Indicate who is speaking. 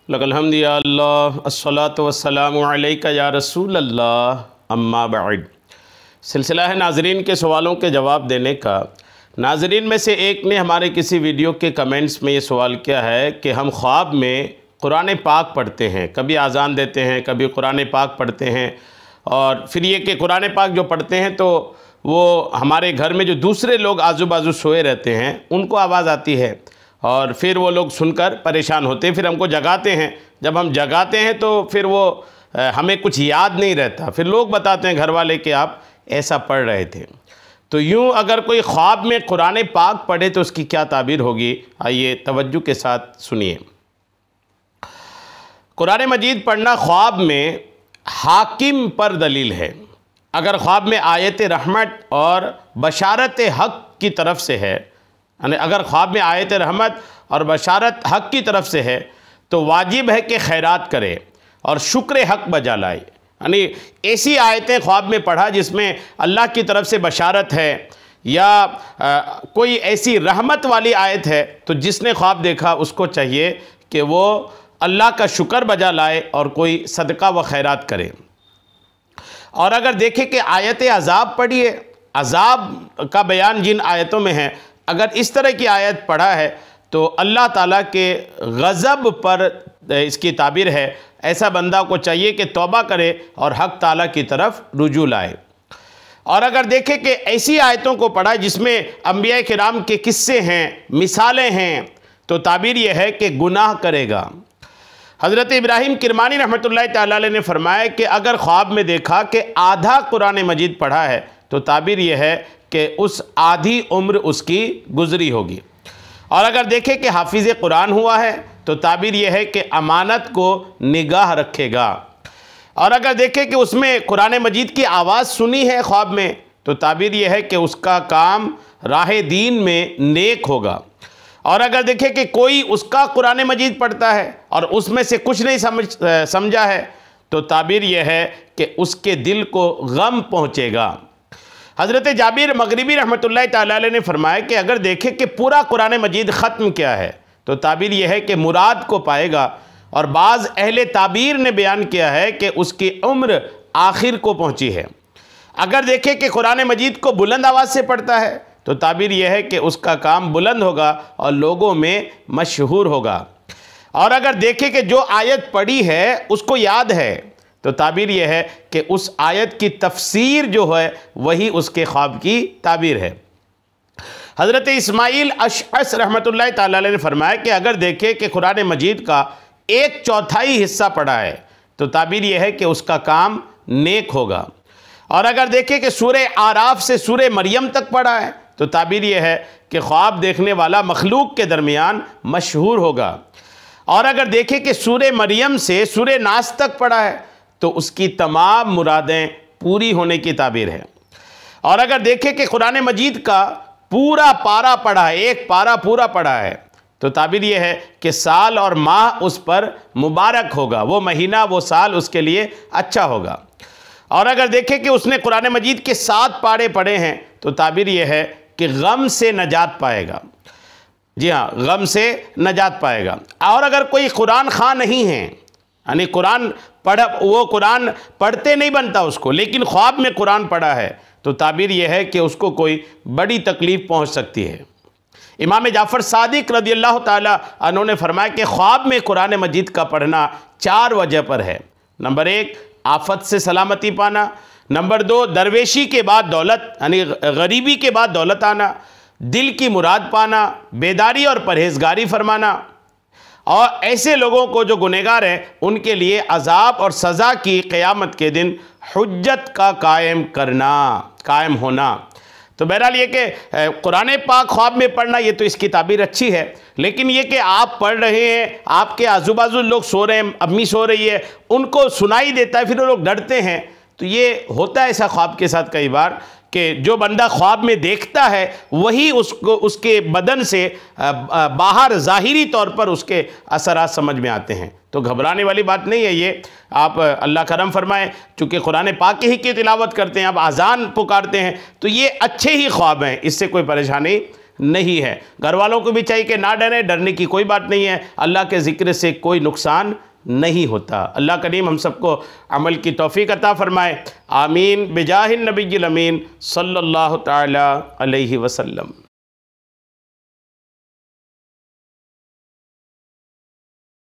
Speaker 1: लकल हम्द या अल्लाह अस्सलातु वस्सलामु अलैका या रसूल अल्लाह अम्मा बअद। सिलसिला है नाज़रीन के सवालों के जवाब देने का। नाज़रीन में से एक ने हमारे किसी वीडियो के कमेंट्स में ये सवाल किया है कि हम ख्वाब में कुरान पाक पढ़ते हैं, कभी आज़ान देते हैं, कभी कुरान पाक पढ़ते हैं, और फिर ये कि कुरान पाक जो पढ़ते हैं तो वो हमारे घर में जो दूसरे लोग आजू बाजू सोए रहते हैं उनको आवाज़ आती है और फिर वो लोग सुनकर परेशान होते हैं, फिर हमको जगाते हैं। जब हम जगाते हैं तो फिर वो हमें कुछ याद नहीं रहता, फिर लोग बताते हैं घर वाले कि आप ऐसा पढ़ रहे थे। तो यूँ अगर कोई ख्वाब में कुरान पाक पढ़े तो उसकी क्या ताबीर होगी, आइए तवज्जो के साथ सुनिए। कुरान मजीद पढ़ना ख्वाब में हाकिम पर दलील है। अगर ख्वाब में आयत रहमत और बशारत हक़ की तरफ से है, यानी अगर ख्वाब में आयत रहमत और बशारत हक़ की तरफ से है तो वाजिब है कि खैरात करे और शुक्र हक़ बजा लाए। यानी ऐसी आयतें ख्वाब में पढ़ा जिसमें अल्लाह की तरफ से बशारत है या कोई ऐसी रहमत वाली आयत है, तो जिसने ख्वाब देखा उसको चाहिए कि वो अल्लाह का शुक्र बजा लाए और कोई सदका व खैरात करे। और अगर देखे कि आयत अज़ाब पढ़ी है, अज़ाब का बयान जिन आयतों में है, अगर इस तरह की आयत पढ़ा है तो अल्लाह ताला के गज़ब पर इसकी ताबीर है। ऐसा बंदा को चाहिए कि तौबा करे और हक़ ताला की तरफ रुजू लाए। और अगर देखे कि ऐसी आयतों को पढ़ा जिसमें अंबिया किराम के किस्से हैं, मिसालें हैं, तो ताबीर यह है कि गुनाह करेगा। हज़रत इब्राहीम किरमानी रहमतुल्लाह तआला अलैह ने फरमाया कि अगर ख्वाब में देखा कि आधा कुरान मजीद पढ़ा है तो ताबीर यह है कि उस आधी उम्र उसकी गुज़री होगी। और अगर देखे कि हाफिज़ कुरान हुआ है तो ताबीर यह है कि अमानत को निगाह रखेगा। और अगर देखे कि उसमें कुरान मजीद की आवाज़ सुनी है ख्वाब में तो ताबीर यह है कि उसका काम राह दीन में नेक होगा। और अगर देखे कि कोई उसका कुरान मजीद पढ़ता है और उसमें से कुछ नहीं समझा है तो ताबीर यह है कि उसके दिल को गम पहुँचेगा। हज़रत जाबिर मगरिबी रहमतुल्लाह तआला अलैह ने फरमाया कि अगर देखे कि पूरा कुरान मजीद ख़त्म किया है तो ताबीर यह है कि मुराद को पाएगा। और बाज़ अहले ताबीर ने बयान किया है कि उसकी उम्र आखिर को पहुँची है। अगर देखे कि कुरान मजीद को बुलंद आवाज़ से पढ़ता है तो ताबीर यह है कि उसका काम बुलंद होगा और लोगों में मशहूर होगा। और अगर देखे कि जो आयत पढ़ी है उसको याद है तो ताबीर यह है कि उस आयत की तफसीर जो है वही उसके ख्वाब की ताबीर है। हज़रत इस्माइल अशअस रहमतुल्लाह तआला अलैह ने फरमाया कि अगर देखे कि कुरान मजीद का 1/4 हिस्सा पढ़ा है तो ताबीर यह है कि उसका काम नेक होगा। और अगर देखे कि सूरे आराफ से सूरे मरियम तक पढ़ा है तो ताबीर यह है कि ख्वाब देखने वाला मखलूक के दरमियान मशहूर होगा। और अगर देखे कि सूरे मरियम से सूरे नास तक पढ़ा है तो उसकी तमाम मुरादें पूरी होने की ताबीर है। और अगर देखे कि कुरान मजीद का पूरा पारा पढ़ा है, एक पारा पूरा पढ़ा है, तो ताबीर यह है कि साल और माह उस पर मुबारक होगा, वो महीना वो साल उसके लिए अच्छा होगा। और अगर देखे कि उसने कुरान मजीद के 7 पारे पढ़े हैं तो ताबीर यह है कि गम से नजात पाएगा। जी हाँ, गम से नजात पाएगा। और अगर कोई कुरान खां नहीं है, यानी वो कुरान पढ़ते नहीं बनता उसको, लेकिन ख्वाब में कुरान पढ़ा है, तो ताबीर यह है कि उसको कोई बड़ी तकलीफ़ पहुँच सकती है। इमाम जाफ़र सादिक रज़ियल्लाहु ताला अन्हु ने फरमाया कि ख्वाब में कुरान मजीद का पढ़ना 4 वजह पर है। नंबर 1, आफत से सलामती पाना। नंबर 2, दरवेशी के बाद दौलत, यानी गरीबी के बाद दौलत आना। दिल की मुराद पाना, बेदारी और परहेजगारी फरमाना। और ऐसे लोगों को जो गुनहगार हैं उनके लिए अजाब और सज़ा की क़यामत के दिन हुज्जत का कायम होना। तो बहरहाल ये कि कुरान पाक ख्वाब में पढ़ना, ये तो इसकी ताबीर अच्छी है, लेकिन ये कि आप पढ़ रहे हैं, आपके आजू बाजू लोग सो रहे हैं, अम्मी सो रही है, उनको सुनाई देता है, फिर वो लोग डरते हैं। तो ये होता है ऐसा ख्वाब के साथ कई बार कि जो बंदा ख्वाब में देखता है वही उसको उसके बदन से बाहर ज़ाहिरी तौर पर उसके असरात समझ में आते हैं। तो घबराने वाली बात नहीं है ये। आप अल्लाह करम फरमाएं, चूँकि कुरान पाक ही की तिलावत करते हैं, आप आज़ान पुकारते हैं, तो ये अच्छे ही ख्वाब हैं, इससे कोई परेशानी नहीं है। घर वालों को भी चाहिए कि ना डरें, डरने की कोई बात नहीं है, अल्लाह के ज़िक्र से कोई नुकसान नहीं होता। अल्लाह करीम हम सबको अमल की तौफीक अता फ़रमाए। आमीन बिजाहिन नबिय्यिल अमीन सल्लल्लाहु तआला अलैहि वसल्लम।